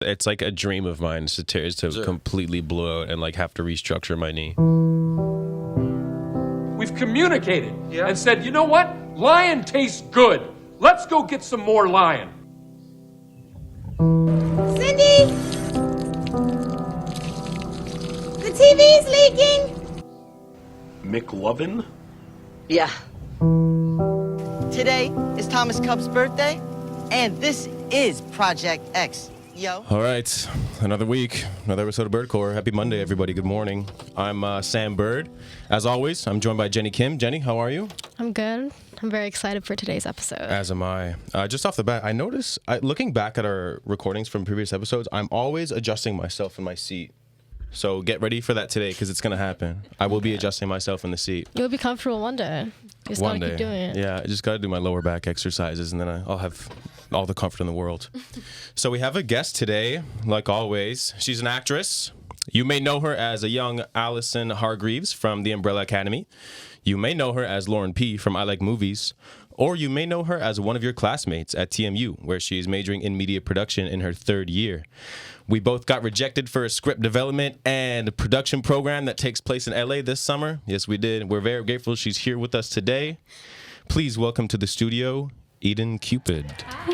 It's like a dream of mine to completely blow out and like have to restructure my knee. We've communicated and said, you know what? Lion tastes good. Let's go get some more lion. Cindy! The TV's leaking! McLovin? Yeah. Today is Thomas Cup's birthday, and this is Project X. Yo. All right, another week, another episode of Birdcore. Happy Monday, everybody. Good morning. I'm Sam Bird. As always, I'm joined by Jenny Kim. Jenny, how are you? I'm good. I'm very excited for today's episode. As am I. Just off the bat, I notice, looking back at our recordings from previous episodes, I'm always adjusting myself in my seat. So get ready for that today, because it's going to happen. I will be adjusting myself in the seat. You'll be comfortable one day. You just One gotta day. keep doing it. Yeah, I just got to do my lower back exercises, and then I'll have all the comfort in the world. So we have a guest today, like always. She's an actress. You may know her as a young Allison Hargreeves from the Umbrella Academy. You may know her as Lauren P. from I Like Movies. Or you may know her as one of your classmates at TMU, where she is majoring in media production in her third year. We both got rejected for a script development and production program that takes place in LA this summer. Yes, we did. We're very grateful she's here with us today. Please welcome to the studio, Eden Cupid. Hi.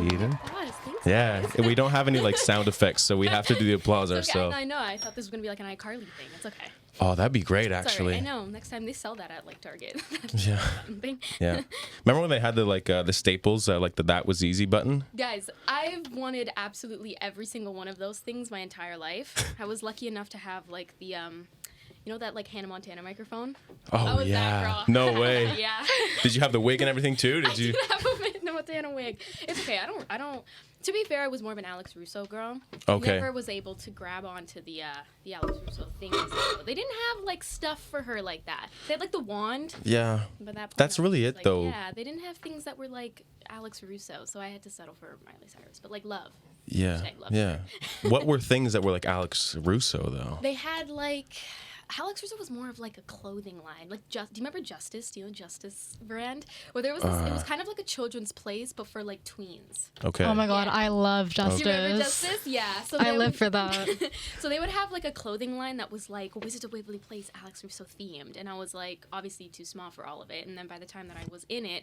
Eden. Gosh, thanks, Yeah, guys. we don't have any like sound effects, so we have to do the applause It's okay. ourselves. I know. I thought this was gonna be like an iCarly thing. It's okay. Oh, that'd be great, It's actually. all right. I know. Next time they sell that at like Target. Yeah. Thing. Yeah. Remember when they had the staples, like the "That Was Easy" button? Guys, I've wanted absolutely every single one of those things my entire life. I was lucky enough to have like the you know that like Hannah Montana microphone? I Oh was yeah. that girl. No way. Yeah. Did you have the wig and everything too? Did you? I did have a Hannah Montana wig. It's okay. I don't. To be fair, I was more of an Alex Russo girl. Okay. Never was able to grab onto the Alex Russo things. So they didn't have like stuff for her like that. They had like the wand. Yeah. But that point That's I was really just it, like, though. Yeah, they didn't have things that were like Alex Russo, so I had to settle for Miley Cyrus. But like Love. Yeah. Hashtag love Yeah. What were things that were like Alex Russo though? They had like Alex Russo was more of like a clothing line. Like do you remember Justice? Do you know Justice brand? Where there was this, it was kind of like a children's place, but for like tweens. Okay. Oh my god, Yeah. I love Justice. Do you remember Justice? Yeah. So I they live would- for that. So they would have like a clothing line that was like Wizards of Waverly Place Alex Russo themed, and I was like obviously too small for all of it. And then by the time that I was in it,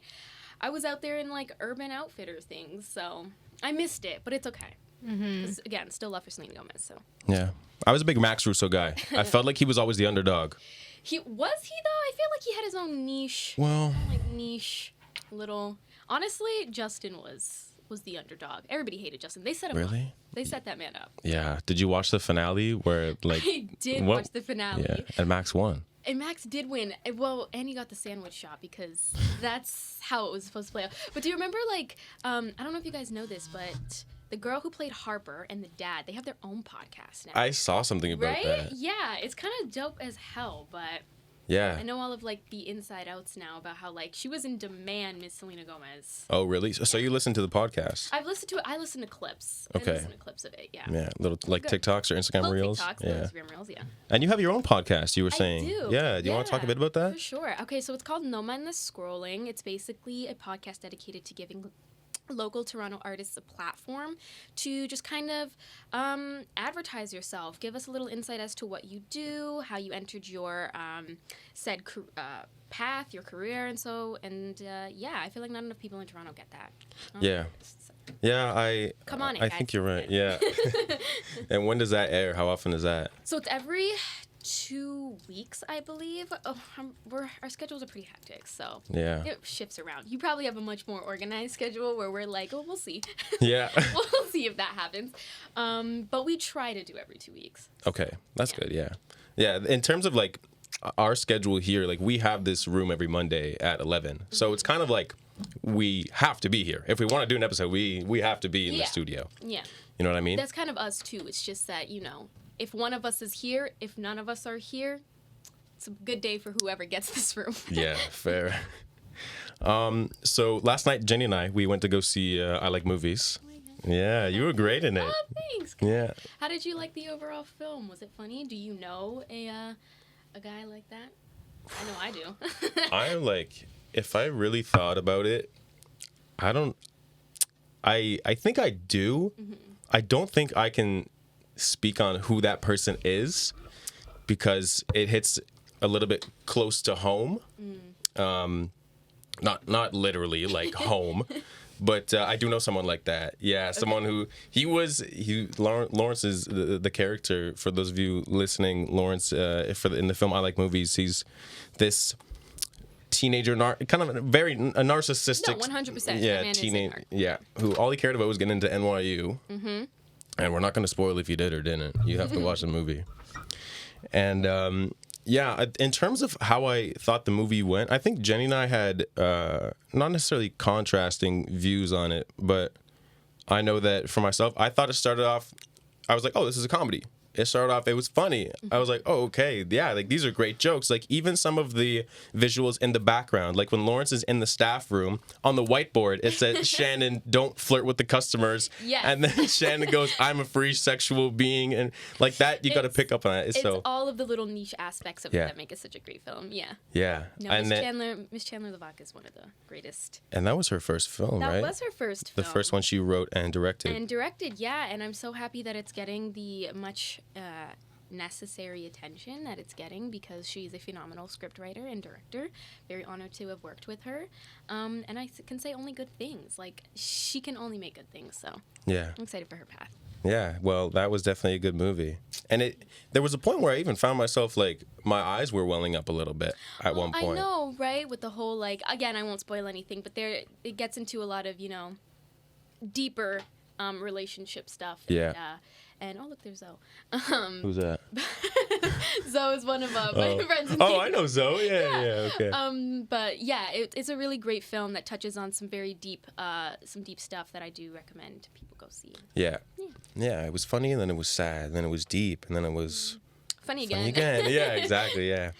I was out there in like Urban Outfitter things, so I missed it, but it's okay. 'Cause, again, still love for Selena Gomez. So Yeah. I was a big Max Russo guy. I felt like he was always the underdog. he though. I feel like he had his own niche. Well, Like niche, little. Honestly, Justin was the underdog. Everybody hated Justin. They set him up. Really? They set that man up. yeah. Did you watch the finale where like I did what- watch the finale. Yeah, and Max won. And Max did win. Well, and he got the sandwich shot because that's how it was supposed to play out. But do you remember, like, I don't know if you guys know this, but the girl who played Harper and the dad, they have their own podcast now. I saw something about right? that. Yeah, it's kind of dope as hell, but Yeah. I know all of, like, the inside outs now about how, like, she was in demand, Miss Selena Gomez. Oh, really? So you listened to the podcast? I've listened to it. I listen to clips. Okay. I listen to clips of it, yeah. Yeah, little like Good. TikToks or Instagram Little reels. TikToks, Yeah. little Instagram reels, yeah. And you have your own podcast, you were saying. I do. Yeah. Do you want to talk a bit about that? For sure. Okay, so it's called No Mindless Scrolling. It's basically a podcast dedicated to giving local Toronto artists a platform to just kind of advertise yourself. Give us a little insight as to what you do, how you entered your said path, your career, yeah, I feel like not enough people in Toronto get that. Yeah. Yeah, Come on in, I guys. think you're right. Yeah. And when does that air? How often is that? So it's every 2 weeks, I believe. Our schedules are pretty hectic, so Yeah. it shifts around. You probably have a much more organized schedule where we're like, oh, we'll see. Yeah. We'll see if that happens. But we try to do every 2 weeks. Okay. That's Yeah. good. Yeah. Yeah. In terms of like our schedule here, like we have this room every Monday at 11. So it's kind of like we have to be here. If we want to do an episode, we have to be in the Yeah. studio. Yeah. You know what I mean? That's kind of us, too. It's just that, if one of us is here, if none of us are here, it's a good day for whoever gets this room. Yeah, fair. So last night, Jenny and I, we went to go see I Like Movies. Yeah, you were great in it. Oh, thanks. Yeah. How did you like the overall film? Was it funny? Do you know a guy like that? I know I do. I'm like, if I really thought about it, I think I do. I don't think I can speak on who that person is because it hits a little bit close to home. Not literally like home, but I do know someone like that. Yeah, someone who Lawrence is the character. For those of you listening, Lawrence in the film I Like Movies, he's this teenager, kind of a narcissistic. No, 100%. Yeah, teenage. Yeah, who all he cared about was getting into NYU. Mm-hmm. And we're not going to spoil if you did or didn't. You have to watch the movie. And yeah, in terms of how I thought the movie went, I think Jenny and I had not necessarily contrasting views on it, but I know that for myself, I thought it started off, I was like, oh, this is a comedy. It started off, it was funny. I was like, oh, okay, yeah, like these are great jokes. Like even some of the visuals in the background, like when Lawrence is in the staff room, on the whiteboard, it said, Shannon, don't flirt with the customers. Yes. And then Shannon goes, I'm a free sexual being. And like that, you got to pick up on it. It's so all of the little niche aspects of it that make it such a great film. Yeah. Yeah. No, and Miss Chandler Lavac is one of the greatest. And that was her first film, right? That was her first The film. first one she wrote and directed. Yeah. And I'm so happy that it's getting the much necessary attention that it's getting because she's a phenomenal scriptwriter and director. Very honored to have worked with her. And I can say only good things. Like, she can only make good things. So yeah. I'm excited for her path. Yeah, well, that was definitely a good movie. And there was a point where I even found myself, like, my eyes were welling up a little bit at one point. I know, right? With the whole, like, again, I won't spoil anything, but it gets into a lot of, deeper relationship stuff. Yeah. And oh, look, there's Zoe. Who's that? Zoe is one of my friends. Oh, I know Zoe. Yeah, okay. But yeah, it's a really great film that touches on some very deep stuff that I do recommend people go see. Yeah. It was funny, and then it was sad, and then it was deep, and then it was funny again. Yeah, exactly. Yeah.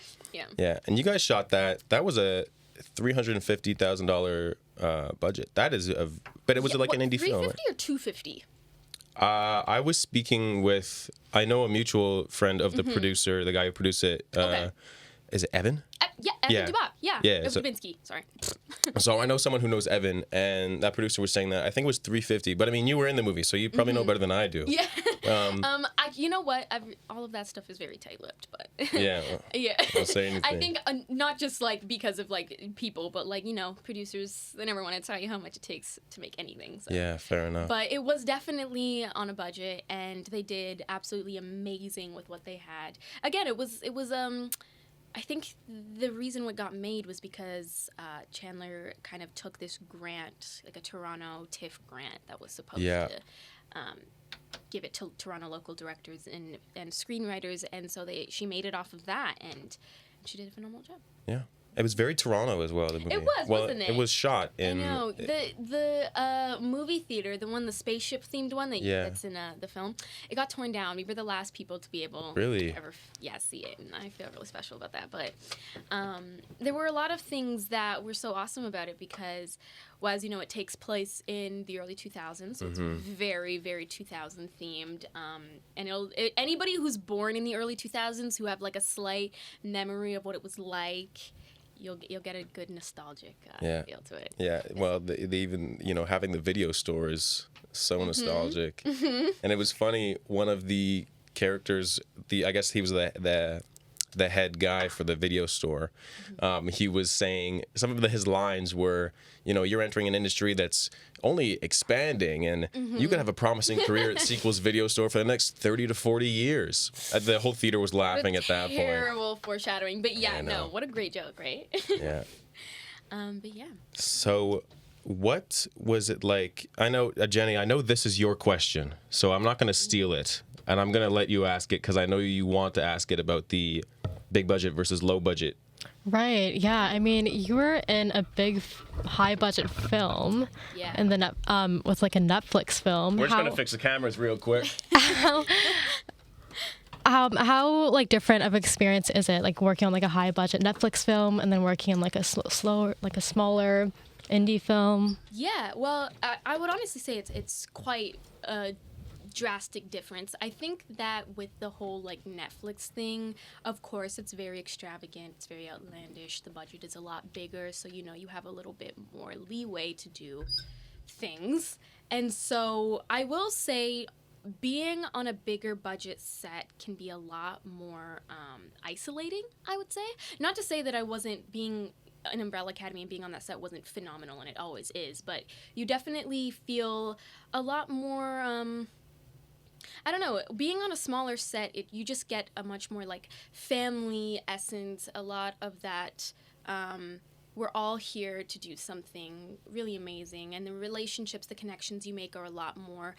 Yeah, and you guys shot that. That was a $350,000 budget. That is but it was like an indie film. $350 or $250? I was speaking with, I know a mutual friend of the producer, the guy who produced it. Okay. Is it Evan? Evan Dubop. Yeah. Vincelli. Sorry. So I know someone who knows Evan, and that producer was saying that I think it was $350. But I mean, you were in the movie, so you probably know better than I do. Yeah. You know what? All of that stuff is very tight-lipped, but yeah. Yeah. I'll say anything. I think not just like because of like people, but like producers, they never want to tell you how much it takes to make anything. So. Yeah, fair enough. But it was definitely on a budget, and they did absolutely amazing with what they had. Again, it was. I think the reason what got made was because Chandler kind of took this grant, like a Toronto TIFF grant that was supposed to give it to Toronto local directors and screenwriters, and so she made it off of that, and she did a phenomenal job. Yeah. It was very Toronto as well, the movie. It was, wasn't it? It was shot in... I know. The movie theater, the spaceship themed one that's in the film, it got torn down. We were the last people to be able to ever see it, and I feel really special about that. But there were a lot of things that were so awesome about it because, well, as you know, it takes place in the early 2000s, so it's very, very 2000 themed. And anybody who's born in the early 2000s who have like a slight memory of what it was like, you'll get a good nostalgic feel to it. Yeah, well, they even, having the video store is so nostalgic. And it was funny, one of the characters, I guess he was the head guy for the video store, he was saying, some of his lines were, you're entering an industry that's only expanding, and you could have a promising career at Sequel's video store for the next 30 to 40 years. The whole theater was laughing at that point. Terrible foreshadowing, but what a great joke, right? Yeah. But yeah. So what was it like? I know, Jenny, I know this is your question, so I'm not going to steal it, and I'm going to let you ask it because I know you want to ask it about the big budget versus low budget. Right. Yeah. I mean, you were in a big, high-budget film, and then with like a Netflix film. We're just gonna fix the cameras real quick. How like different of experience is it, like working on like a high-budget Netflix film and then working on like a smaller indie film? Yeah. Well, I would honestly say it's quite a drastic difference. I think that with the whole like Netflix thing, of course it's very extravagant, it's very outlandish, the budget is a lot bigger, so you have a little bit more leeway to do things. And so I will say being on a bigger budget set can be a lot more isolating, I would say. Not to say that I wasn't being an Umbrella Academy and being on that set wasn't phenomenal, and it always is, but you definitely feel a lot more, I don't know, being on a smaller set, you just get a much more, like, family essence, a lot of that, we're all here to do something really amazing, and the relationships, the connections you make are a lot more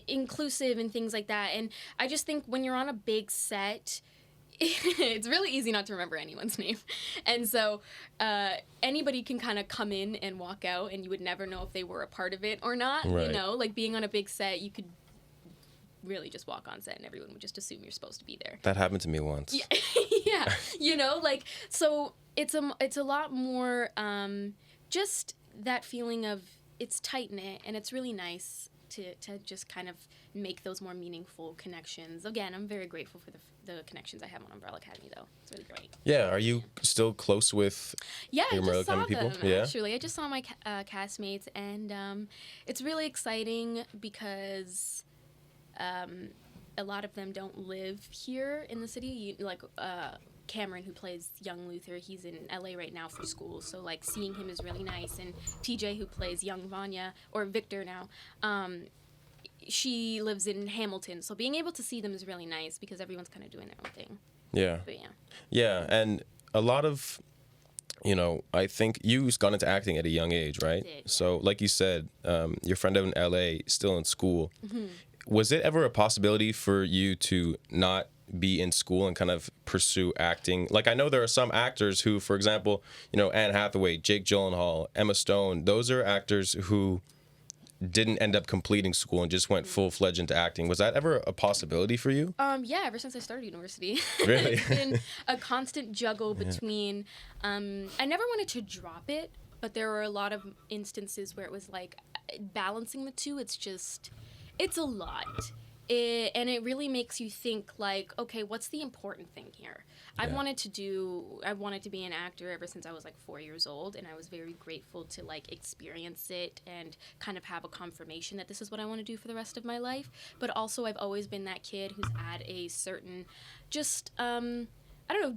inclusive and things like that. And I just think when you're on a big set, it's really easy not to remember anyone's name. And so anybody can kind of come in and walk out, and you would never know if they were a part of it or not. Right. You know, like being on a big set, you could really just walk on set and everyone would just assume you're supposed to be there. That happened to me once. Yeah, yeah. You know, like, so it's a lot more just that feeling of it's tight-knit, and it's really nice to just kind of make those more meaningful connections. Again, I'm very grateful for the connections I have on Umbrella Academy, though. It's really great. Yeah, are you still close with your Umbrella I just saw Academy them, people? Yeah? actually. I just saw my castmates, and it's really exciting because a lot of them don't live here in the city. Cameron, who plays young Luther, he's in LA right now for school, so like seeing him is really nice. And TJ, who plays young Vanya, or Victor now, she lives in Hamilton, so being able to see them is really nice because everyone's kind of doing their own thing. Yeah. But yeah. Yeah, and a lot of, I think you got into acting at a young age, right? I did, yeah. So like you said, your friend out in LA, still in school. Mm-hmm. Was it ever a possibility for you to not be in school and kind of pursue acting? Like, I know there are some actors who, for example, Anne Hathaway, Jake Gyllenhaal, Emma Stone, those are actors who didn't end up completing school and just went full-fledged into acting. Was that ever a possibility for you? Yeah, ever since I started university. Really? It's been a constant juggle between, I never wanted to drop it, but there were a lot of instances where it was like balancing the two, it's a lot. And it really makes you think, like, okay, what's the important thing here? I wanted to be an actor ever since I was like 4 years old, and I was very grateful to like experience it and kind of have a confirmation that this is what I want to do for the rest of my life. But also, I've always been that kid who's had a certain, I don't know,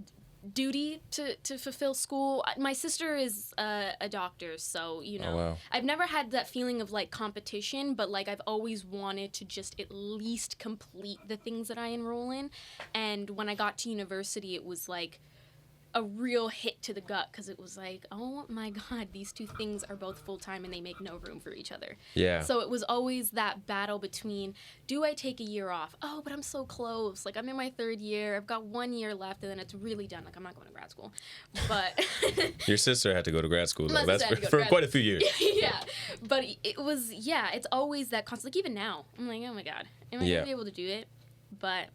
duty to fulfill school. My sister is a doctor, so Oh, wow. I've never had that feeling of like competition, but like I've always wanted to just at least complete the things that I enroll in. And when I got to university, it was like a real hit to the gut, because it was like, oh my god, these two things are both full-time and they make no room for each other. Yeah. So it was always that battle between, do I take a year off? Oh, but I'm so close. Like, I'm in my third year. I've got 1 year left, and then it's really done. Like, I'm not going to grad school. But Your sister had to go to grad school, though. My That's sister had to go to for grad quite a few years. yeah. But it was, it's always that constant. Like, even now, I'm like, oh my god, am I going to be able to do it? But,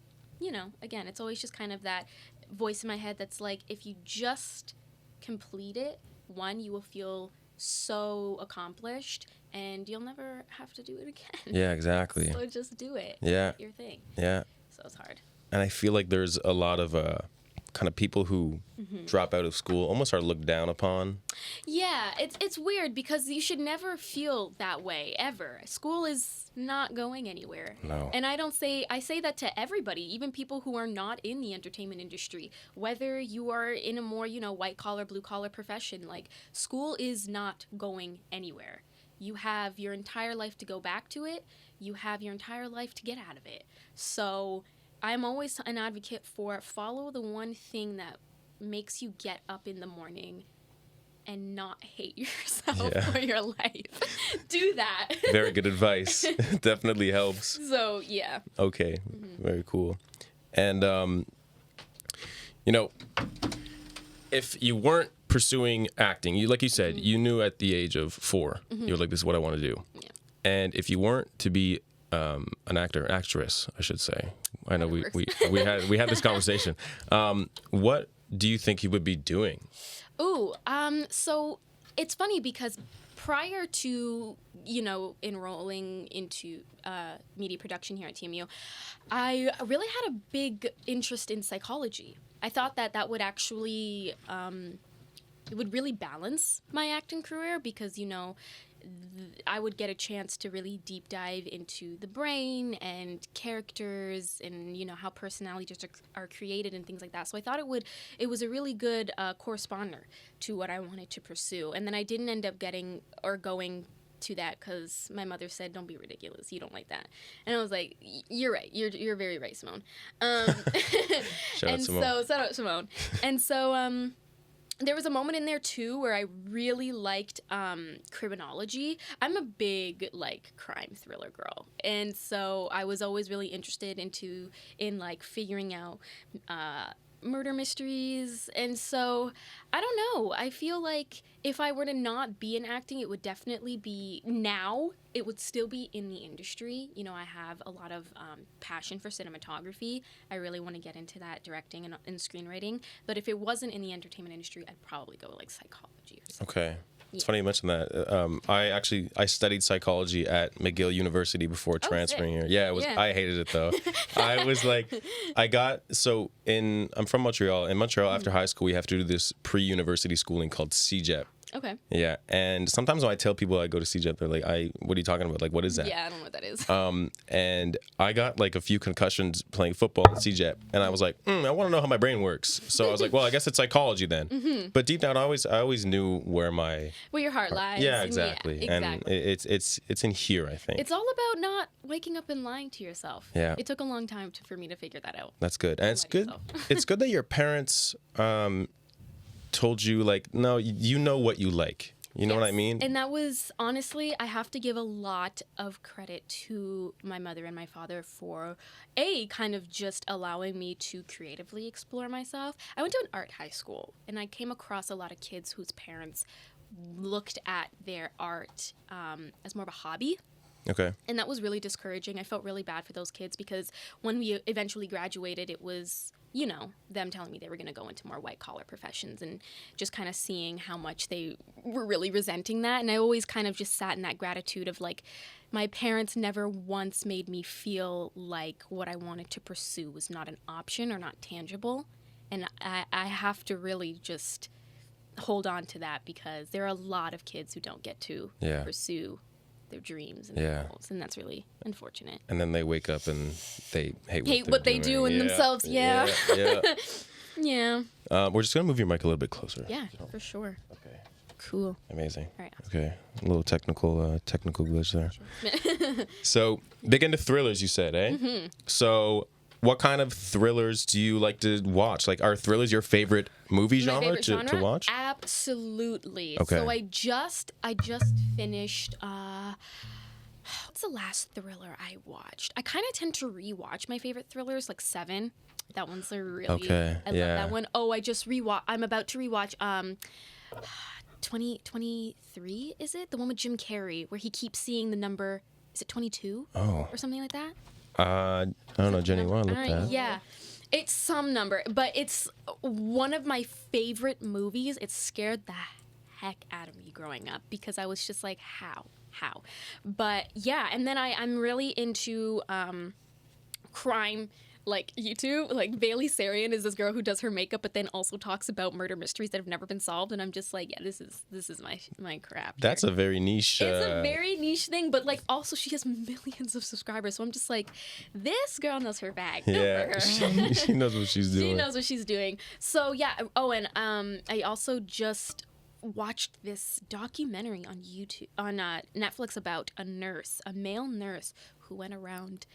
again, it's always just kind of that voice in my head that's like, if you just complete it, one, you will feel so accomplished, and you'll never have to do it again. Yeah, exactly. So just do it. Yeah. Your thing. Yeah. So it's hard. And I feel like there's a lot of kind of people who drop out of school almost are looked down upon. Yeah, it's weird because you should never feel that way, ever. School is not going anywhere. No. And I say that to everybody, even people who are not in the entertainment industry. Whether you are in a more, white collar, blue collar profession, like, school is not going anywhere. You have your entire life to go back to it. You have your entire life to get out of it. So I'm always an advocate for follow the one thing that makes you get up in the morning and not hate yourself for your life. Do that. Very good advice. Definitely helps. So, yeah. Okay. Very cool. And, if you weren't pursuing acting, like you said, you knew at the age of 4, you were like, this is what I want to do. Yeah. And if you weren't to be an actress, I should say. I know we had this conversation. What do you think you would be doing? Ooh, so it's funny because prior to, enrolling into media production here at TMU, I really had a big interest in psychology. I thought that would actually, it would really balance my acting career because, I would get a chance to really deep dive into the brain and characters and, you know, how personalities are created and things like that. So I thought it was a really good corresponder to what I wanted to pursue. And then I didn't end up going to that because my mother said, don't be ridiculous, you don't like that. And I was like, you're right, you're very right, Simone. Shout out Simone. Shout out Simone. And so there was a moment in there too where I really liked criminology. I'm a big like crime thriller girl, and so I was always really interested in like figuring out murder mysteries. And so I don't know, I feel like if I were to not be in acting, it would definitely be now. It would still be in the industry. You know, I have a lot of passion for cinematography. I really want to get into that, directing and screenwriting. But if it wasn't in the entertainment industry, I'd probably go like psychology or something. Okay. It's funny you mentioned that. I studied psychology at McGill University before transferring here. Yeah, I hated it though. I was like, I'm from Montreal. In Montreal, after high school, we have to do this pre-university schooling called CEGEP. Okay. Yeah, and sometimes when I tell people I go to CEGEP, they're like, what are you talking about? Like, what is that? Yeah, I don't know what that is. And I got like a few concussions playing football at CEGEP, and I was like, I want to know how my brain works. So I was like, well, I guess it's psychology then. Mm-hmm. But deep down, I always knew where your heart lies. Yeah, exactly. Yeah, exactly. And it's in here, I think. It's all about not waking up and lying to yourself. Yeah. It took a long time for me to figure that out. That's good, and it's good. It's good that your parents told you like, no, you know what you like. You know what I mean? And that was, honestly, I have to give a lot of credit to my mother and my father for, kind of just allowing me to creatively explore myself. I went to an art high school, and I came across a lot of kids whose parents looked at their art as more of a hobby. Okay. And that was really discouraging. I felt really bad for those kids because when we eventually graduated, it was, you know, them telling me they were going to go into more white-collar professions and just kind of seeing how much they were really resenting that. And I always kind of just sat in that gratitude of, like, my parents never once made me feel like what I wanted to pursue was not an option or not tangible. And I have to really just hold on to that because there are a lot of kids who don't get to pursue their dreams and their goals, and that's really unfortunate. And then they wake up and they hate what they do in themselves. Yeah. Yeah. We're just gonna move your mic a little bit closer. Yeah, for sure. Okay. Cool. Amazing. All right. Okay. A little technical glitch there. So big into thrillers, you said, eh? Mm-hmm. So what kind of thrillers do you like to watch? Like, are thrillers your favorite movie genre to watch? Absolutely. Okay. So I just finished. What's the last thriller I watched? I kind of tend to rewatch my favorite thrillers, like Seven. That one's a really. Okay. I love that one. Oh, I just I'm about to rewatch 2023. Is it the one with Jim Carrey where he keeps seeing the number? Is it 22? Oh. Or something like that. I don't know, Jenny. Want to look that? Yeah, it's some number, but it's one of my favorite movies. It scared the heck out of me growing up because I was just like, how? But yeah, and then I'm really into crime. Like YouTube, like Bailey Sarian is this girl who does her makeup, but then also talks about murder mysteries that have never been solved. And I'm just like, yeah, this is my crap. That's a very niche. It's a very niche thing, but like also she has millions of subscribers, so I'm just like, this girl knows her bag. Good for her. She knows what she's doing. She knows what she's doing. So yeah. Oh, and I also just watched this documentary on YouTube on Netflix about a male nurse who went around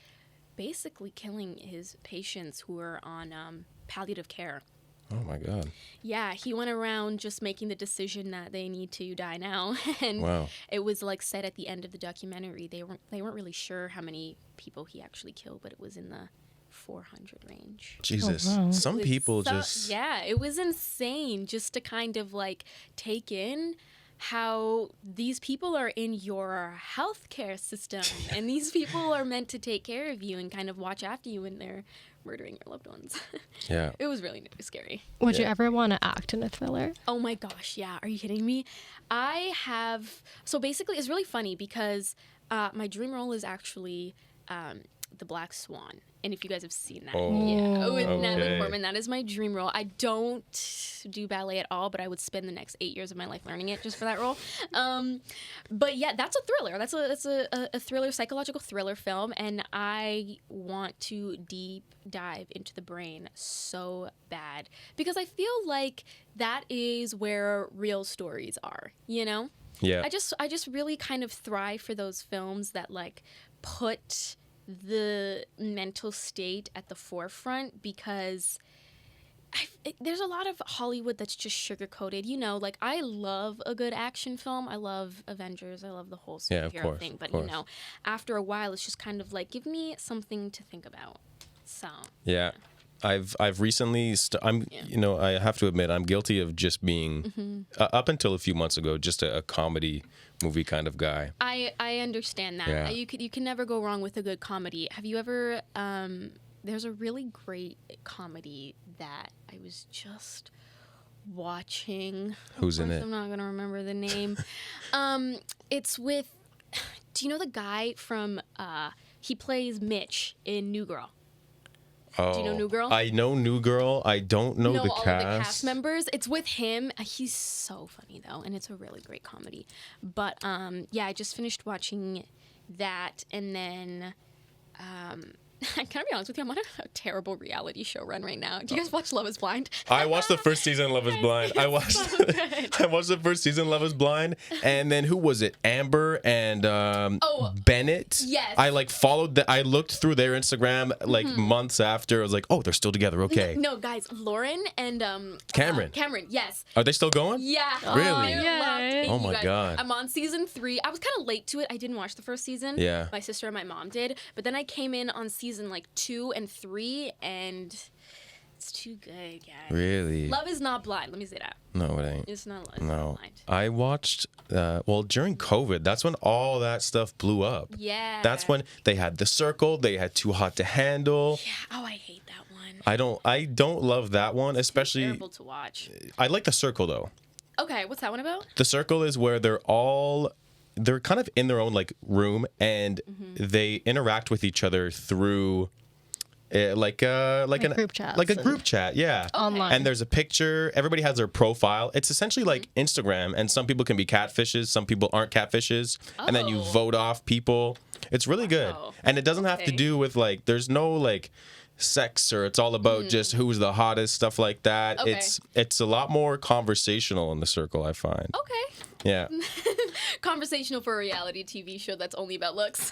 basically killing his patients who were on palliative care. Oh my God. Yeah, he went around just making the decision that they need to die now, and It was like said at the end of the documentary they weren't really sure how many people he actually killed, but it was in the 400 range. Jesus. Oh, wow. Some people just it was insane just to kind of like take in how these people are in your healthcare system and these people are meant to take care of you and kind of watch after you when they're murdering your loved ones. Yeah. It was really scary. Would you ever want to act in a thriller? Oh my gosh, yeah. Are you kidding me? So basically it's really funny because my dream role is actually The Black Swan. And if you guys have seen that, Oh, with Natalie okay. Portman, that is my dream role. I don't do ballet at all, but I would spend the next 8 years of my life learning it just for that role. But yeah, that's a thriller. That's a thriller, psychological thriller film, and I want to deep dive into the brain so bad because I feel like that is where real stories are. You know? Yeah. I just really kind of thrive for those films that like put the mental state at the forefront because there's a lot of Hollywood that's just sugar-coated. You know, like I love a good action film. I love Avengers. I love the whole superhero thing. But, you know, after a while, it's just kind of like, give me something to think about. So. Yeah. I've recently you know, I have to admit I'm guilty of just being up until a few months ago just a comedy movie kind of guy. I understand that. Yeah. You can never go wrong with a good comedy. Have you ever there's a really great comedy that I was just watching. Who's in it? I'm not going to remember the name. It's with do you know the guy from he plays Mitch in New Girl? Oh, do you know New Girl? I know New Girl. I don't know the all cast. of the cast members. It's with him. He's so funny though, and it's a really great comedy. But yeah, I just finished watching that, and then I gotta be honest with you, I'm on a terrible reality show run right now. Do you guys watch Love Is Blind? I watched the first season of Love Is Blind. I watched I watched the first season of Love Is Blind, and then who was it? Amber and Bennett. Yes. I like followed I looked through their Instagram like months after. I was like, oh, they're still together. Okay. No, guys, Lauren and Cameron. Cameron, yes. Are they still going? Yeah. Really? I loved it, Oh you my guys. God. I'm on season 3. I was kind of late to it. I didn't watch the first season. Yeah. My sister and my mom did. But then I came in on season like 2 and 3, and it's too good, guys. Really? Love is not blind. Let me say that. No, it ain't. It's not Love is No. not blind. I watched, well, during COVID, that's when all that stuff blew up. Yeah. That's when they had The Circle, they had Too Hot to Handle. Yeah. Oh, I hate that one. I don't love that one, especially. Terrible to watch. I like The Circle, though. Okay, what's that one about? The Circle is where they're kind of in their own, like, room, and they interact with each other through... like a group chats like a and- group chat, yeah. Online. And there's a picture. Everybody has their profile. It's essentially like Instagram, and some people can be catfishes, some people aren't catfishes, and then you Oh. vote off people. It's really good, Wow. and it doesn't have to Okay. do with like. There's no like sex, or it's all about just who's the hottest, stuff like that. Okay. It's a lot more conversational in The Circle, I find. Okay. Yeah. Conversational for a reality TV show that's only about looks.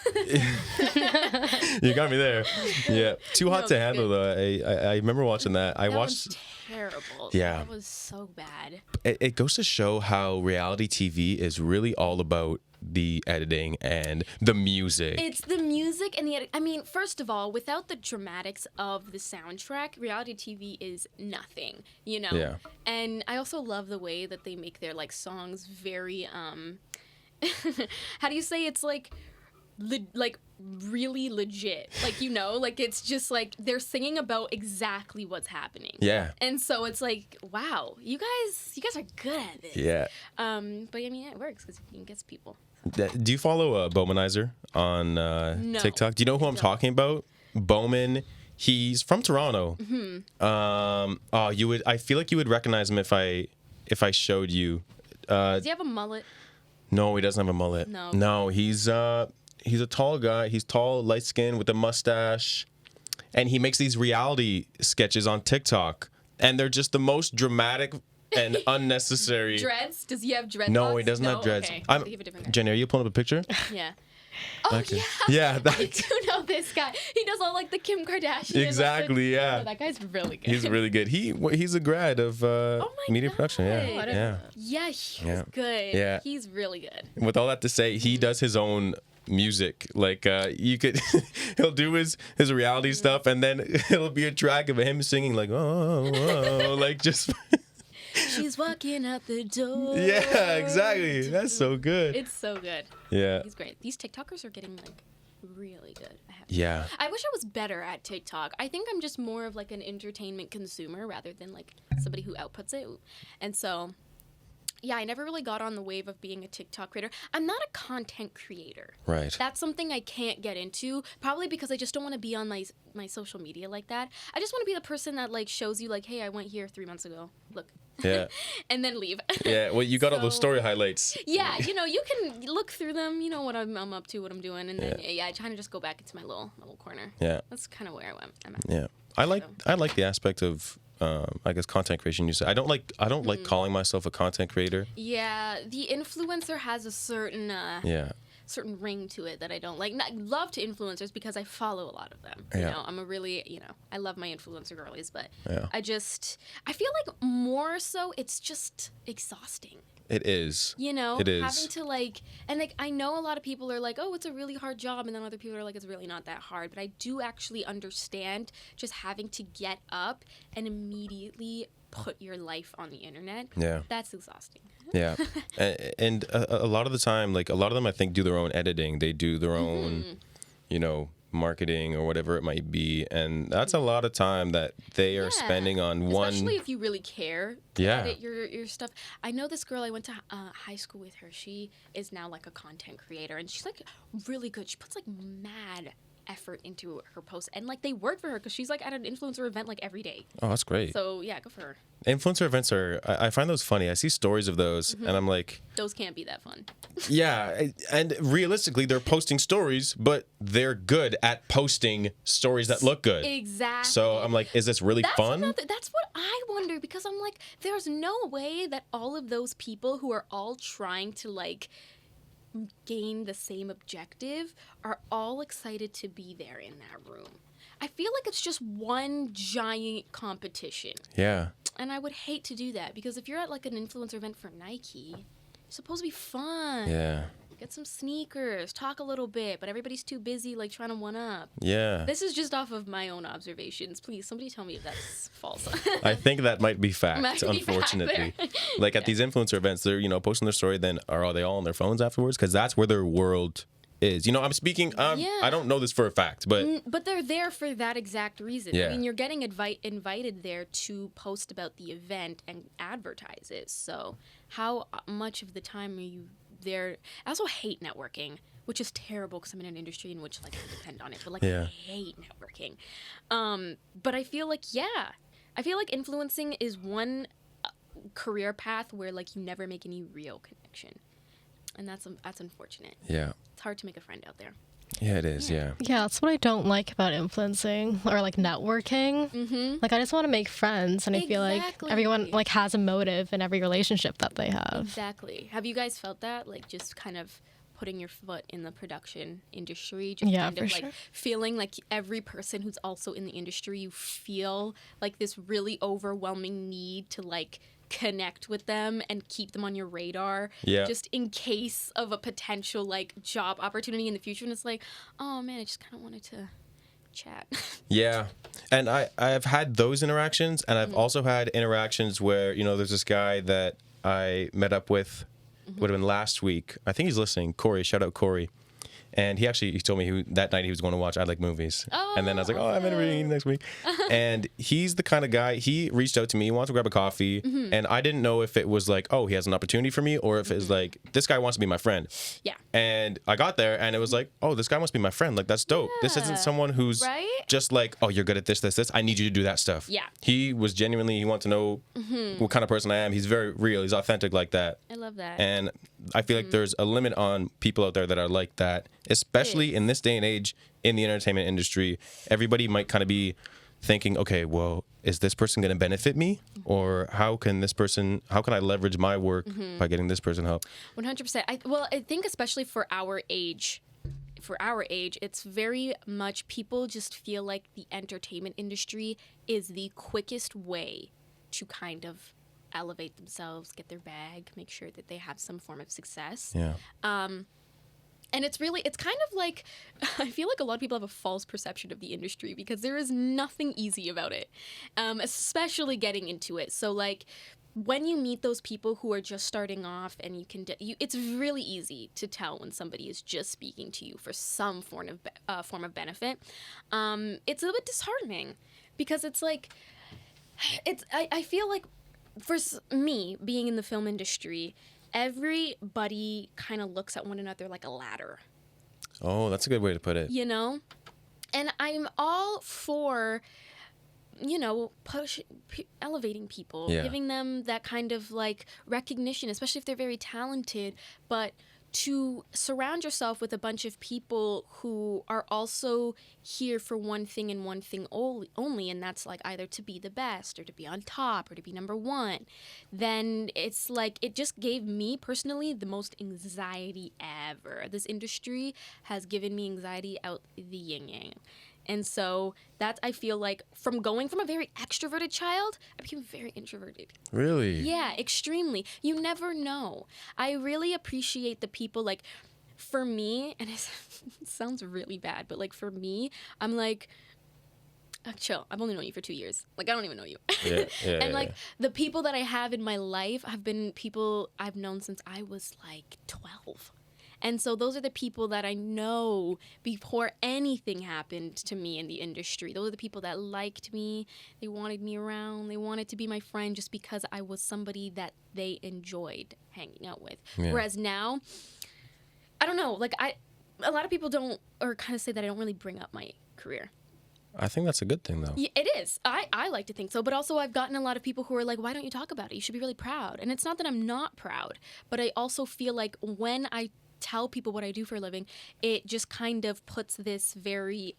You got me there. Yeah. Too Hot No, to it's Handle, good. though. I remember watching that. I That watched. was terrible. Yeah. That was so bad. It goes to show how reality TV is really all about the editing and the music. It's the music and the edit. I mean, first of all, without the dramatics of the soundtrack, reality TV is nothing, you know? Yeah. And I also love the way that they make their like songs very how do you say it's like like really legit. Like, you know, like it's just like they're singing about exactly what's happening. Yeah. And so it's like, wow, you guys are good at this. Yeah. But I mean, it works because it gets people. Do you follow Bowmanizer on TikTok? Do you know who I'm talking about? Bowman. He's from Toronto. Oh, you would. I feel like you would recognize him if I showed you. Does he have a mullet? No, he doesn't have a mullet. No. No, he's a tall guy. He's tall, light skinned with a mustache, and he makes these reality sketches on TikTok, and they're just the most dramatic and unnecessary. Dreads? Does he have dreads? No, he doesn't have dreads. Okay. I'm, So you have a different guy. Jenny, are you pulling up a picture? Yeah. Oh, Okay. yeah. Yeah, I do know this guy. He does all like the Kim Kardashian. Exactly, yeah. Oh, that guy's really good. He's really good. He's a grad of my media God. production. Oh, I Yeah, didn't yeah. Yeah, he's Yeah. good. Yeah. He's really good. With all that to say, he does his own music. Like you could, he'll do his reality stuff, and then it'll be a track of him singing like oh, like just. She's walking out the door. Yeah, exactly. That's so good. It's so good. Yeah. He's great. These TikTokers are getting like really good. Yeah. I wish I was better at TikTok. I think I'm just more of like an entertainment consumer rather than like somebody who outputs it. And so I never really got on the wave of being a TikTok creator. I'm not a content creator. Right. That's something I can't get into, probably because I just don't want to be on my social media like that. I just want to be the person that like shows you like, hey, I went here 3 months ago. Look. Yeah. And then leave. Yeah. Well, you got all those story highlights. Yeah, you can look through them. You know what I'm up to, what I'm doing, and then I kind of just go back into my little corner. Yeah. That's kind of where I'm at. Yeah. I like the aspect of I guess content creation. You said I don't like calling myself a content creator. Yeah, the influencer has a certain certain ring to it that I don't like. I love to influencers because I follow a lot of them. You know, I'm a really, I love my influencer girlies, but I feel like more so it's just exhausting. It is. It is. Having to and I know a lot of people are like, oh, it's a really hard job. And then other people are like, it's really not that hard. But I do actually understand just having to get up and immediately put your life on the internet. Yeah. That's exhausting. Yeah. And a lot of the time, like a lot of them, I think, do their own editing. They do their own, marketing or whatever it might be. And that's a lot of time that they are spending on one. Especially if you really care to edit your stuff. I know this girl, I went to high school with her. She is now like a content creator and she's like really good. She puts like mad effort into her posts and like they work for her because she's like at an influencer event like every day. Oh, that's great. So yeah, good for her. Influencer events I find those funny. I see stories of those and I'm like, those can't be that fun. Yeah, and realistically they're posting stories, but they're good at posting stories that look good. Exactly. So I'm like, is this really fun? That's what I wonder because I'm like, there's no way that all of those people who are all trying to like gain the same objective are all excited to be there in that room. I feel like it's just one giant competition. Yeah. And I would hate to do that because if you're at like an influencer event for Nike, it's supposed to be fun. Yeah. Get some sneakers, talk a little bit, but everybody's too busy like trying to one up. Yeah. This is just off of my own observations. Please, somebody tell me if that's false. I think that might be fact, unfortunately. Like at these influencer events, they're, posting their story, then are they all on their phones afterwards? Because that's where their world is. I'm speaking, I don't know this for a fact, but... But they're there for that exact reason. Yeah. I mean, you're getting invited there to post about the event and advertise it. So how much of the time are you there? I also hate networking, which is terrible because I'm in an industry in which like I depend on it. But like I hate networking. But I feel like influencing is one career path where like you never make any real connection, and that's unfortunate. Yeah. It's hard to make a friend out there. Yeah, it is. Yeah. Yeah, that's what I don't like about influencing or like networking. Mm-hmm. Like I just want to make friends, and I feel like everyone like has a motive in every relationship that they have. Exactly. Have you guys felt that? Like just kind of putting your foot in the production industry, just kind of like feeling like every person who's also in the industry, you feel like this really overwhelming need to like connect with them and keep them on your radar just in case of a potential like job opportunity in the future. And it's like, oh man, I just kind of wanted to chat. Yeah. And I've had those interactions, and I've also had interactions where there's this guy that I met up with, would have been last week. I think he's listening. Corey, shout out Corey. And he told me that night he was going to watch I Like Movies. Oh, and then I was like, I'm interviewing next week. And he's the kind of guy, he reached out to me, he wants to grab a coffee. And I didn't know if it was like, oh, he has an opportunity for me, or if it's like, this guy wants to be my friend. Yeah. And I got there and it was like, oh, this guy must be my friend. Like, that's dope. This isn't someone who's just like, oh, you're good at this. I need you to do that stuff. Yeah. He was genuinely, he wanted to know what kind of person I am. He's very real. He's authentic like that. I love that. And I feel like there's a limit on people out there that are like that, especially in this day and age in the entertainment industry. Everybody might kind of be thinking, okay, well, is this person going to benefit me? Or how can I leverage my work by getting this person help? 100%. I think especially for our age, it's very much people just feel like the entertainment industry is the quickest way to kind of elevate themselves, get their bag, make sure that they have some form of success. Yeah. And it's kind of like, I feel like a lot of people have a false perception of the industry because there is nothing easy about it, especially getting into it. So like when you meet those people who are just starting off and it's really easy to tell when somebody is just speaking to you for some form of benefit. It's a bit disheartening because it's like, I feel like me being in the film industry, everybody kind of looks at one another like a ladder. Oh, that's a good way to put it. You know? And I'm all for, you know, elevating people, giving them that kind of like recognition, especially if they're very talented, but to surround yourself with a bunch of people who are also here for one thing and one thing only, and that's like either to be the best or to be on top or to be number one, then it's like it just gave me personally the most anxiety ever. This industry has given me anxiety out the yin-yang. And so that I feel like from going from a very extroverted child, I became very introverted. Really? Yeah, extremely. You never know. I really appreciate the people, like, for me, and it sounds really bad, but like for me, I'm like, chill. I've only known you for 2 years. Like, I don't even know you. And like the people that I have in my life have been people I've known since I was like 12. And so those are the people that I know before anything happened to me in the industry. Those are the people that liked me. They wanted me around. They wanted to be my friend just because I was somebody that they enjoyed hanging out with. Yeah. Whereas now, I don't know. Like, a lot of people don't, or kind of say that I don't really bring up my career. I think that's a good thing, though. Yeah, it is. I like to think so. But also I've gotten a lot of people who are like, why don't you talk about it? You should be really proud. And it's not that I'm not proud, but I also feel like when I tell people what I do for a living, it just kind of puts this very,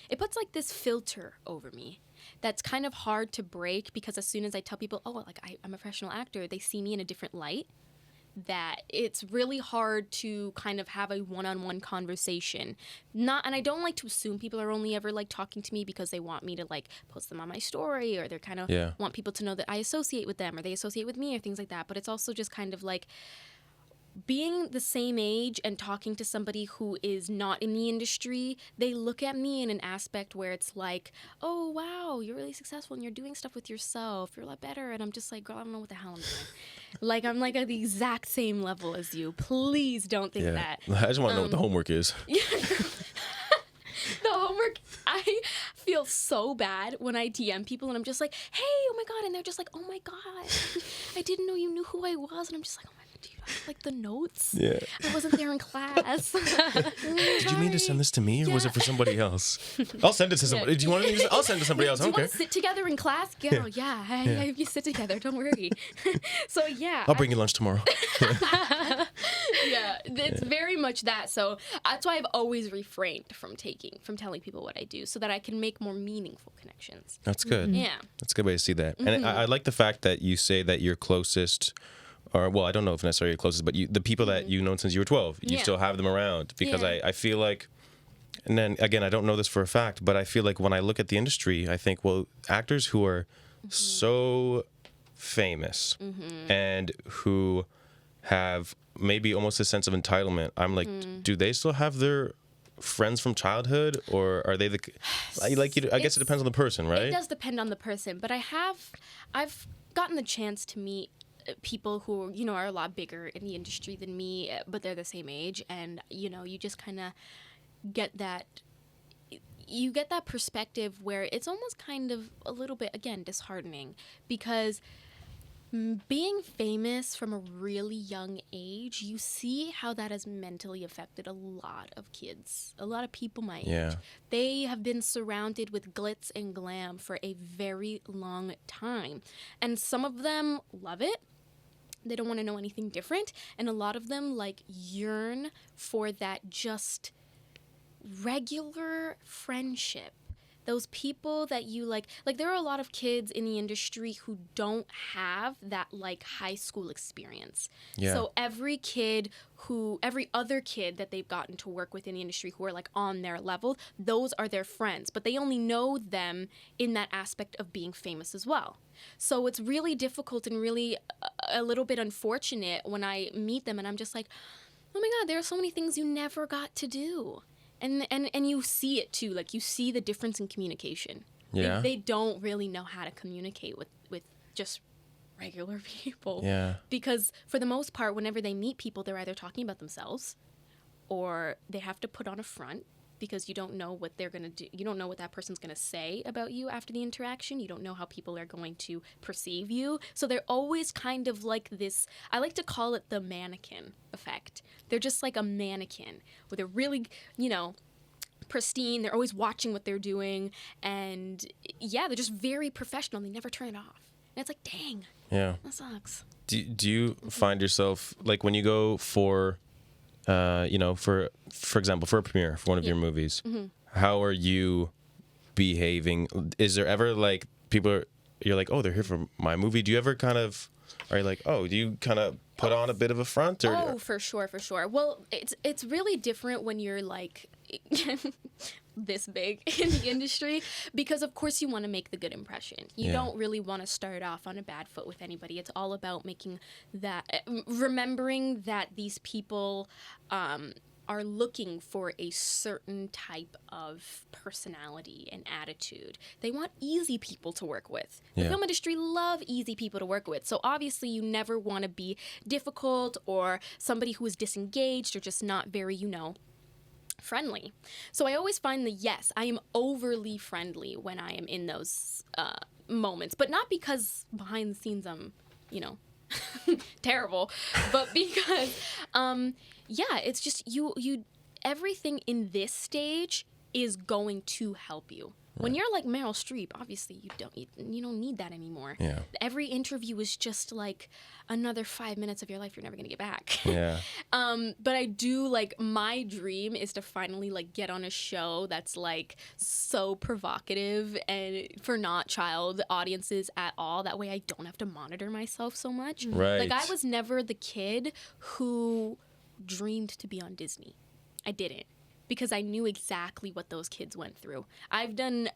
it puts like this filter over me that's kind of hard to break, because as soon as I tell people, oh, like I'm a professional actor, they see me in a different light, that it's really hard to kind of have a one-on-one conversation. And I don't like to assume people are only ever like talking to me because they want me to like post them on my story, or they're kind of want people to know that I associate with them or they associate with me or things like that. But it's also just kind of like being the same age and talking to somebody who is not in the industry, they look at me in an aspect where it's like, oh, wow, you're really successful and you're doing stuff with yourself. You're a lot better. And I'm just like, girl, I don't know what the hell I'm doing. Like, I'm like at the exact same level as you. Please don't think that. I just want to know what the homework is. Yeah. The homework, I feel so bad when I DM people and I'm just like, hey, oh my God. And they're just like, oh my God, I didn't know you knew who I was. And I'm just like, oh my God. Do you have like the notes? Yeah. I wasn't there in class. Did you mean to send this to me, or was it for somebody else? I'll send it to somebody. Do you want to? I'll send it to somebody else. Do you want to sit together in class? Girl, yeah. You sit together. Don't worry. So yeah. I'll bring you lunch tomorrow. Yeah, it's very much that. So that's why I've always refrained from telling people what I do, so that I can make more meaningful connections. That's good. Yeah. That's a good way to see that. And I like the fact that you say that your closest, or well, I don't know if necessarily your closest, but the people that you've known since you were 12, you still have them around, because I feel like, and then again, I don't know this for a fact, but I feel like when I look at the industry, I think, well, actors who are so famous and who have maybe almost a sense of entitlement, I'm like, do they still have their friends from childhood, or are they I guess it depends on the person, right? It does depend on the person, but I've gotten the chance to meet people who, you know, are a lot bigger in the industry than me, but they're the same age, and you know, you just kind of get that perspective where it's almost kind of a little bit, again, disheartening, because being famous from a really young age, you see how that has mentally affected a lot of kids, a lot of people my age. They have been surrounded with glitz and glam for a very long time, and some of them love it. They don't want to know anything different, and a lot of them like yearn for that just regular friendship. Those people that you like there are a lot of kids in the industry who don't have that like high school experience. Yeah. So every other kid that they've gotten to work with in the industry who are like on their level, those are their friends, but they only know them in that aspect of being famous as well. So it's really difficult and really a little bit unfortunate when I meet them and I'm just like, oh my God, there are so many things you never got to do. And you see it too, like you see the difference in communication. Yeah. They don't really know how to communicate with just regular people. Yeah. Because for the most part, whenever they meet people, they're either talking about themselves or they have to put on a front because you don't know what they're going to do. You don't know what that person's going to say about you after the interaction. You don't know how people are going to perceive you. So they're always kind of like this, I like to call it the mannequin effect. They're just like a mannequin where they're really, pristine. They're always watching what they're doing. And yeah, they're just very professional. They never turn it off. And it's like, dang. Yeah. That sucks. Do you find yourself, like, when you go for, for example, for a premiere for one of your movies, how are you behaving? Is there ever, like, you're like, oh, they're here for my movie? Do you ever are you like, oh, do you kind of put on a bit of a front? Or? Oh, for sure. Well, it's really different when you're, like, this big in the industry, because of course you want to make the good impression. You don't really want to start off on a bad foot with anybody. It's all about making that, remembering that these people are looking for a certain type of personality and attitude. They want easy people to work with. The film industry love easy people to work with. So obviously you never want to be difficult or somebody who is disengaged or just not very, friendly. So I always find that, yes, I am overly friendly when I am in those moments, but not because behind the scenes I'm, terrible, but because, it's just you everything in this stage is going to help you. When you're like Meryl Streep, obviously you don't need that anymore. Yeah. Every interview is just like another 5 minutes of your life you're never gonna get back. Yeah. But I do, like, my dream is to finally, like, get on a show that's, like, so provocative and for not child audiences at all. That way I don't have to monitor myself so much. Right. Like, I was never the kid who dreamed to be on Disney. I didn't. Because I knew exactly what those kids went through. I've done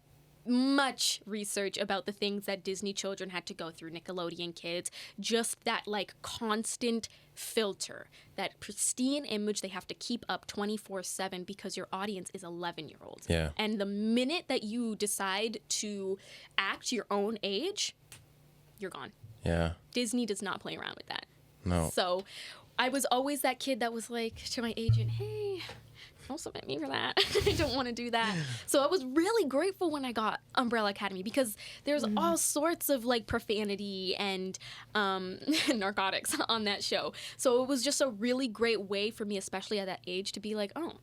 much research about the things that Disney children had to go through, Nickelodeon kids, just that, like, constant filter, that pristine image they have to keep up 24/7 because your audience is 11-year-olds. Yeah. And the minute that you decide to act your own age, you're gone. Yeah. Disney does not play around with that. No. So I was always that kid that was like to my agent, hey, don't submit me for that. I don't want to do that. So I was really grateful when I got Umbrella Academy because there's all sorts of, like, profanity and narcotics on that show. So it was just a really great way for me, especially at that age, to be like, oh,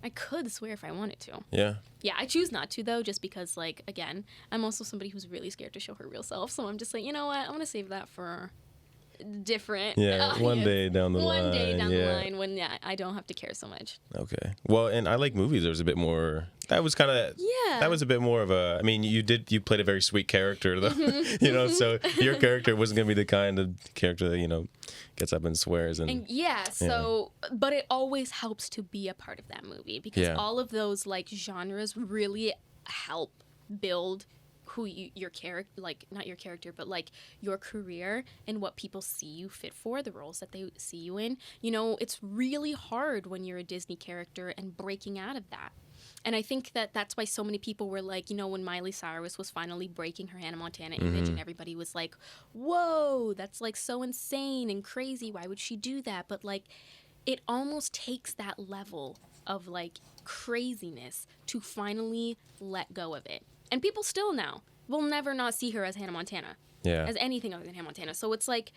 I could swear if I wanted to. Yeah. Yeah, I choose not to, though, just because, like, again, I'm also somebody who's really scared to show her real self. So I'm just like, you know what? I'm going to save that for different. One day down the line. One day down the line when I don't have to care so much. Okay. Well, and I like movies. There was a bit more. That was kind of. Yeah. That was a bit more of a. I mean, you played a very sweet character, though. So your character wasn't gonna be the kind of character that gets up and swears and. But it always helps to be a part of that movie because all of those, like, genres really help build who your character, like, not your character, but, like, your career and what people see you fit for, the roles that they see you in. It's really hard when you're a Disney character and breaking out of that. And I think that that's why so many people were like, when Miley Cyrus was finally breaking her Hannah Montana image and everybody was like, whoa, that's, like, so insane and crazy. Why would she do that? But, like, it almost takes that level of, like, craziness to finally let go of it. And people still now will never not see her as Hannah Montana. Yeah. As anything other than Hannah Montana. So it's like,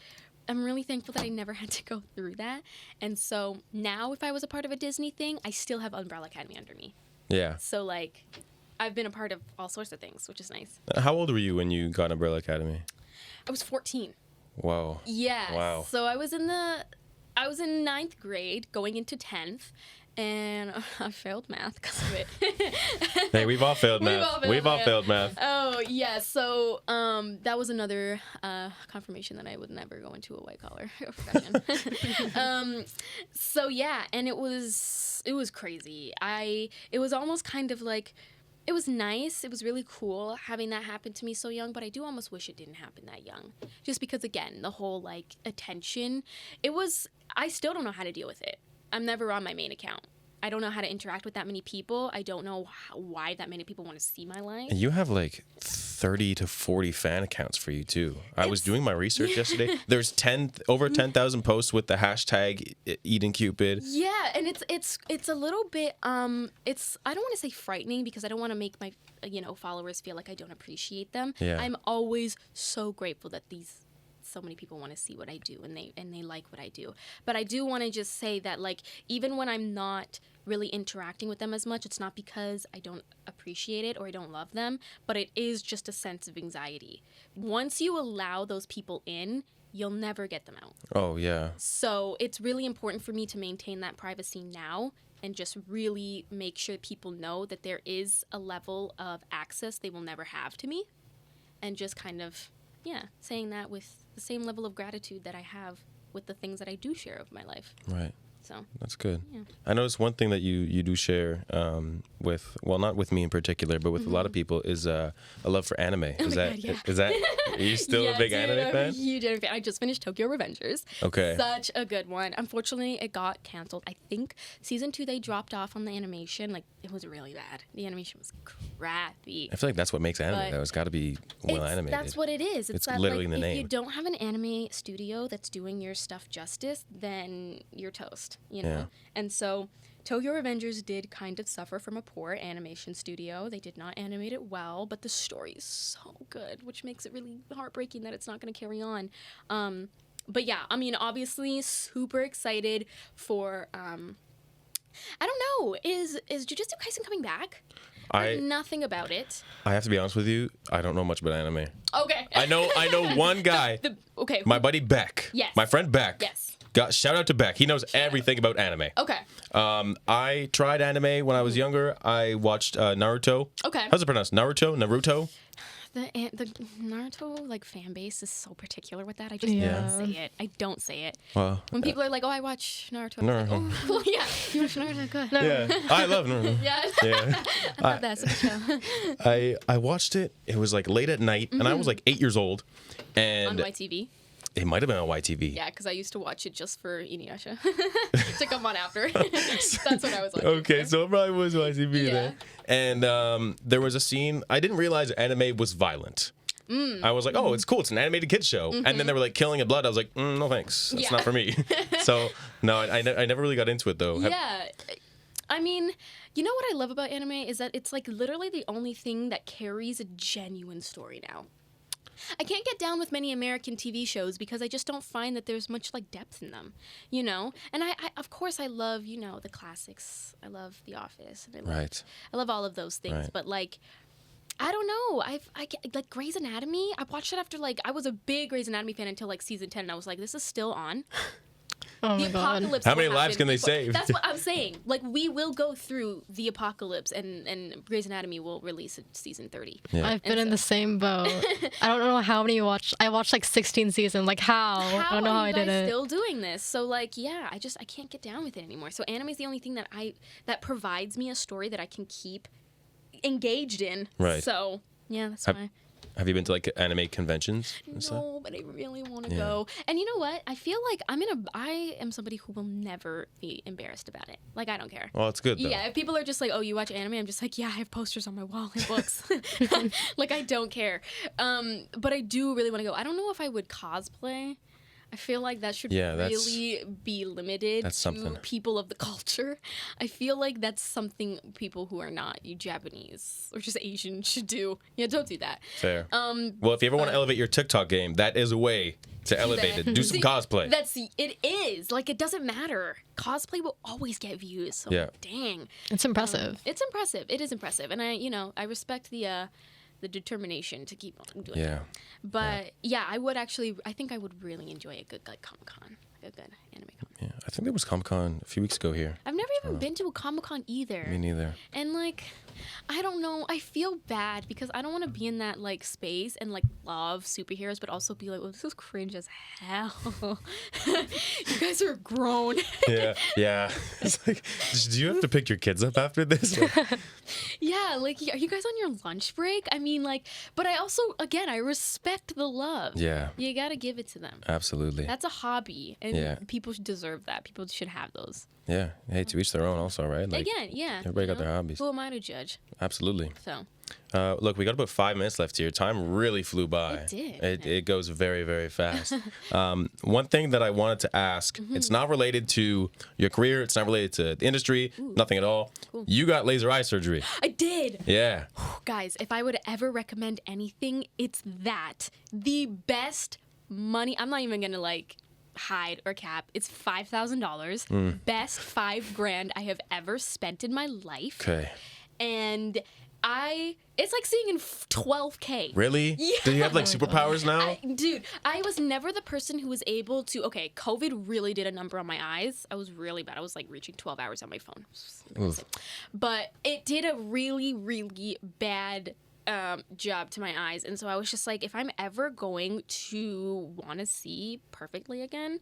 I'm really thankful that I never had to go through that. And so now if I was a part of a Disney thing, I still have Umbrella Academy under me. Yeah. So, like, I've been a part of all sorts of things, which is nice. How old were you when you got Umbrella Academy? I was 14. Whoa. Yeah. Wow. So I was in 9th grade going into 10th. And I failed math because of it. Hey, we've all failed math. We've all failed math. Oh, yeah. So that was another confirmation that I would never go into a white-collar profession. So, yeah, and it was crazy. It was almost kind of like, it was nice. It was really cool having that happen to me so young, but I do almost wish it didn't happen that young. Just because, again, the whole, like, attention, I still don't know how to deal with it. I'm never on my main account. I don't know how to interact with that many people. I don't know why that many people want to see my life. And you have like 30 to 40 fan accounts for you too. I was doing my research yesterday. There's over 10,000 posts with the hashtag Eden Cupid. Yeah, and it's a little bit it's, I don't want to say frightening, because I don't want to make my followers feel like I don't appreciate them. Yeah. I'm always so grateful that so many people want to see what I do, and they like what I do. But I do want to just say that, like, even when I'm not really interacting with them as much, it's not because I don't appreciate it or I don't love them, but it is just a sense of anxiety. Once you allow those people in, you'll never get them out. Oh, yeah. So it's really important for me to maintain that privacy now, and just really make sure people know that there is a level of access they will never have to me. And just kind of, saying that with the same level of gratitude that I have with the things that I do share of my life. Right. So That's good. Yeah. I noticed one thing that you do share with, well, not with me in particular, but with a lot of people, is a love for anime. Is that? Are you still a big anime fan? I'm a huge anime fan. I just finished Tokyo Revengers. Okay. Such a good one. Unfortunately, it got canceled. I think season 2 they dropped off on the animation. Like, it was really bad. The animation was crappy. I feel like that's what makes anime, But though. It's got to be well animated. That's what it is. It's that, literally like, in the if name. you don't have an anime studio that's doing your stuff justice, then you're toast, you know? Yeah. And so Tokyo Revengers did kind of suffer from a poor animation studio. They did not animate it well, but the story is so good, which makes it really heartbreaking that it's not going to carry on. But yeah, I mean, obviously super excited for, I don't know, is Jujutsu Kaisen coming back? I know nothing about it. I have to be honest with you. I don't know much about anime. Okay. I know one guy. Okay. My buddy Beck. Yes. My friend Beck. Yes. Shout out to Beck. He knows everything about anime. Okay. I tried anime when I was younger. I watched Naruto. Okay. How's it pronounced? Naruto? The Naruto like fan base is so particular with that. I just Yeah. don't say it. I don't say it. Well, When people are like, "Oh, I watch Naruto," I'm like, Naruto. "Oh, cool, yeah, you watch Naruto, good." yeah, I love Naruto. Yeah, Yeah. I love that. It's a good show. I watched it. It was like late at night, and I was like 8 years old, and On YTV. it might have been on YTV. Yeah, because I used to watch it just for Inuyasha to come on after. That's what I was watching. Okay, so it probably was YTV Yeah. then. And there was a scene. I didn't realize anime was violent. I was like, oh, it's cool. It's an animated kids show. And then they were like killing and blood. I was like, no thanks. That's Yeah. not for me. So no, I never really got into it though. Yeah. I mean, you know what I love about anime is that it's like literally the only thing that carries a genuine story now. I can't get down with many American TV shows because I just don't find that there's much like depth in them, you know? And I of course I love, you know, the classics. I love The Office. And I love all of those things. Right. But like, I don't know. I like Grey's Anatomy. I watched it after like, I was a big Grey's Anatomy fan until like season 10. And I was like, this is still on. Oh The my god. apocalypse How many will lives happen. can they save? That's what I'm saying. Like, we will go through the apocalypse, and Grey's Anatomy will release it season 30. Yeah. I've been in the same boat. I don't know how many you watched. I watched like 16 seasons. Like how? I don't know how are I you did guys it. still doing this? So like, yeah, I can't get down with it anymore. So anime is the only thing that provides me a story that I can keep engaged in. Right. So yeah, that's why. Have you been to like anime conventions and stuff? No, but I really want to go. And you know what? I feel like I am somebody who will never be embarrassed about it. Like, I don't care. Well, it's good though. Yeah, if people are just like, oh, you watch anime? I'm just like, yeah, I have posters on my wall and books. Like, I don't care. But I do really want to go. I don't know if I would cosplay. I feel like that should really be limited that's to something. people of the culture. I feel like that's something people who are not Japanese or just Asian should do. Yeah, don't do that. Fair. Well, if you ever want to elevate your TikTok game, that is a way to elevate it. Do some cosplay. It is. Like, it doesn't matter. Cosplay will always get views. So Yeah. dang. It's impressive. It's impressive. It is impressive. And I respect the determination to keep on doing it. Yeah. But yeah, I think I would really enjoy a good like Comic-Con, like a good anime con. Yeah. I think there was Comic-Con a few weeks ago here. I've never even been to a Comic-Con either. Me neither. And like, I don't know, I feel bad because I don't want to be in that like space and like love superheroes, but also be like, well, this is cringe as hell. You guys are grown. Yeah. It's like, do you have to pick your kids up after this? Like, Yeah, like, are you guys on your lunch break? I mean, like, but I also, again, I respect the love. yeah. You gotta give it to them. Absolutely. That's a hobby, and and Yeah. people deserve that. People should have those. Yeah. Hey, to each their own also, right? Like, Again, yeah. everybody got their hobbies. Who am I to judge? Absolutely. So. Look, we got about 5 minutes left here. Time really flew by. It did. It goes very, very fast. One thing that I wanted to ask, it's not related to your career. It's not related to the industry. Nothing at all. Cool. You got laser eye surgery. I did. Yeah. Guys, if I would ever recommend anything, it's that. The best money. I'm not even going to like hide or cap. It's $5,000. Best $5,000 I have ever spent in my life. Okay. And it's like seeing in 12K. Really? Yeah. Do you have like superpowers now? Dude, I was never the person who was able to, okay, COVID really did a number on my eyes. I was really bad. I was like reaching 12 hours on my phone. Oof. But it did a really, really bad job to my eyes. And so I was just like, if I'm ever going to want to see perfectly again,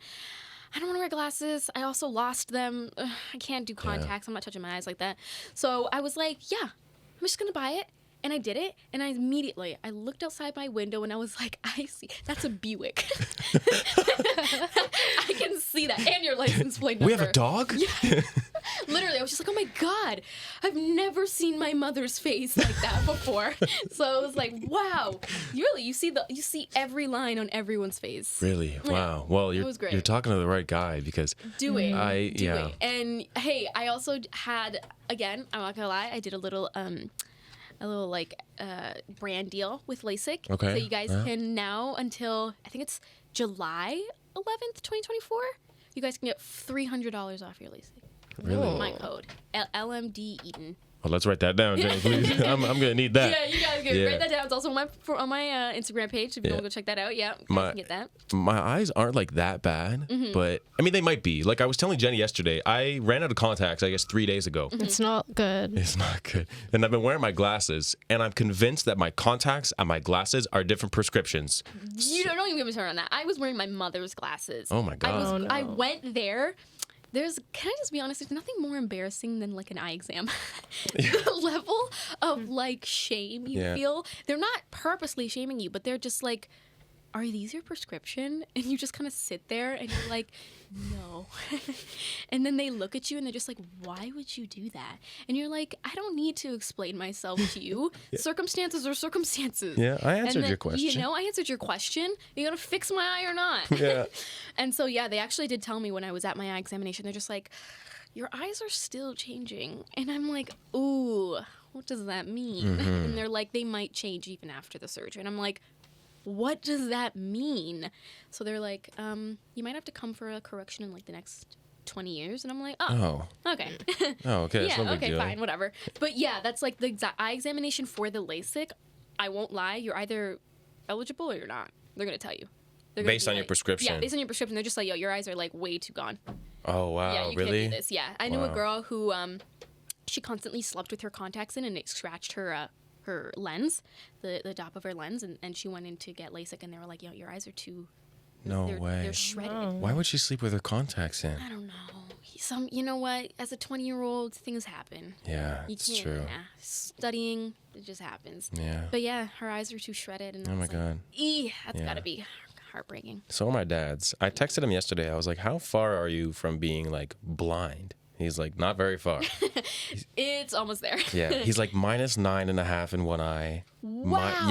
I don't want to wear glasses. I also lost them. I can't do contacts. I'm not touching my eyes like that. So I was like, yeah, I'm just going to buy it. And I did it. And I looked outside my window and I was like, I see. That's a Buick. I can see that. And your license plate number. We have a dog? Yeah. Literally, I was just like, oh my God, I've never seen my mother's face like that before. So I was like, wow. You see every line on everyone's face. Really? Yeah. Wow. Well, It was great. you're talking to the right guy because Do it. Do it. And hey, I also had, again, I'm not gonna lie, I did a little like brand deal with LASIK. Okay. So you guys can now until I think it's July 11th, 2024. You guys can get $300 off your LASIK. Really? My code LMD Eden. Well, let's write that down, Jenny, please. I'm gonna need that. Yeah, you guys can write that down. It's also on my Instagram page. If you want to go check that out, you can get that. My eyes aren't like that bad, but I mean they might be. Like I was telling Jenny yesterday, I ran out of contacts, I guess 3 days ago. It's not good. It's not good. And I've been wearing my glasses, and I'm convinced that my contacts and my glasses are different prescriptions. You don't even get me started on that. I was wearing my mother's glasses. Oh my God. I went there. Can I just be honest? There's nothing more embarrassing than like an eye exam. The level of like shame you feel. They're not purposely shaming you, but they're just like, are these your prescription? And you just kind of sit there and you're like, no. And then they look at you and they're just like, why would you do that? And you're like, I don't need to explain myself to you. Circumstances are circumstances. Yeah, I answered your question. You know, I answered your question. Are you going to fix my eye or not? Yeah. And so, yeah, they actually did tell me when I was at my eye examination, they're just like, your eyes are still changing. And I'm like, ooh, what does that mean? And they're like, they might change even after the surgery. And I'm like, what does that mean? So they're like, you might have to come for a correction in like the next 20 years. And I'm like, oh. Okay. Oh, okay. Yeah, That's no big okay, deal. fine, whatever. But yeah, that's like the exact eye examination for the LASIK. I won't lie, you're either eligible or you're not. They're going to tell you. Based on your prescription? Yeah, based on your prescription. They're just like, yo, your eyes are like way too gone. Oh, wow. Yeah, you really? can't do this. Yeah. I knew a girl who, she constantly slept with her contacts in and it scratched her lens, the top of her lens, and she went in to get LASIK and they were like, yo, your eyes are too... No way. They're shredded. Oh. Why would she sleep with her contacts in? I don't know. You know what? As a 20-year-old, things happen. Yeah, You it's can't. true. Yeah. Studying, it just happens. Yeah. But yeah, her eyes are too shredded. And Oh my God. That's gotta be heartbreaking. So are my dad's. I texted him yesterday. I was like, how far are you from being like blind? He's like, not very far. It's almost there. Yeah. He's like -9.5 in one eye. Wow.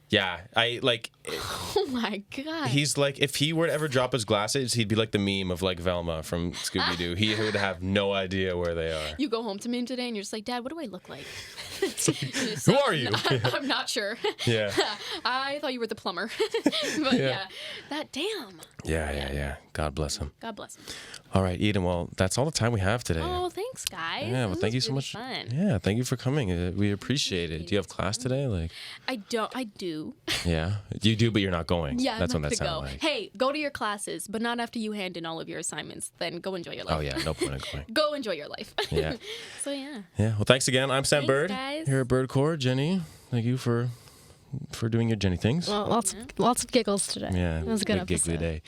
Yeah. I like. Oh my God. He's like, if he were to ever drop his glasses, he'd be like the meme of like Velma from Scooby Doo. He would have no idea where they are. You go home to me today and you're just like, Dad, what do I look like? Who are you? I'm not sure. Yeah. I thought you were the plumber. But yeah. That damn. Yeah. God bless him. God bless him. All right, Eden. Well, that's all the time we have today. Oh, thanks, guys. Yeah, well, This thank you was so really much. Fun. Yeah, thank you for coming. We appreciate it. Do you have class today? Like, I do. yeah, you do, but you're not going. Yeah, that's I'm what not that gonna sounded go. like. Hey, go to your classes, but not after you hand in all of your assignments. Then go enjoy your life. Oh yeah, no point in going. Go enjoy your life. Yeah. So yeah. Yeah. Well, thanks again. I'm Sam Thanks, Bird guys. here at Bird Core. Jenny, thank you for doing your Jenny things. Well, lots of giggles today. Yeah, It was a good big episode. giggly day.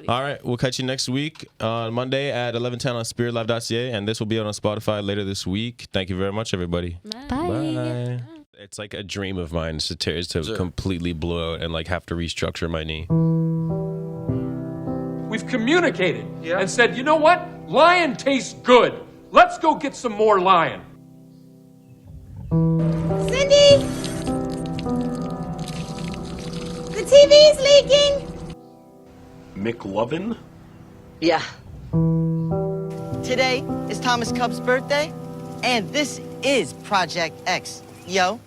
All right, we'll catch you next week on Monday at 11:10 on spiritlive.ca, and this will be on Spotify later this week. Thank you very much, everybody. Bye. It's like a dream of mine to completely blow out and like have to restructure my knee. We've communicated and said, you know what? Lion tastes good. Let's go get some more lion. Cindy? The TV's leaking. McLovin? Yeah. Today is Thomas Cub's birthday, and this is Project X. Yo.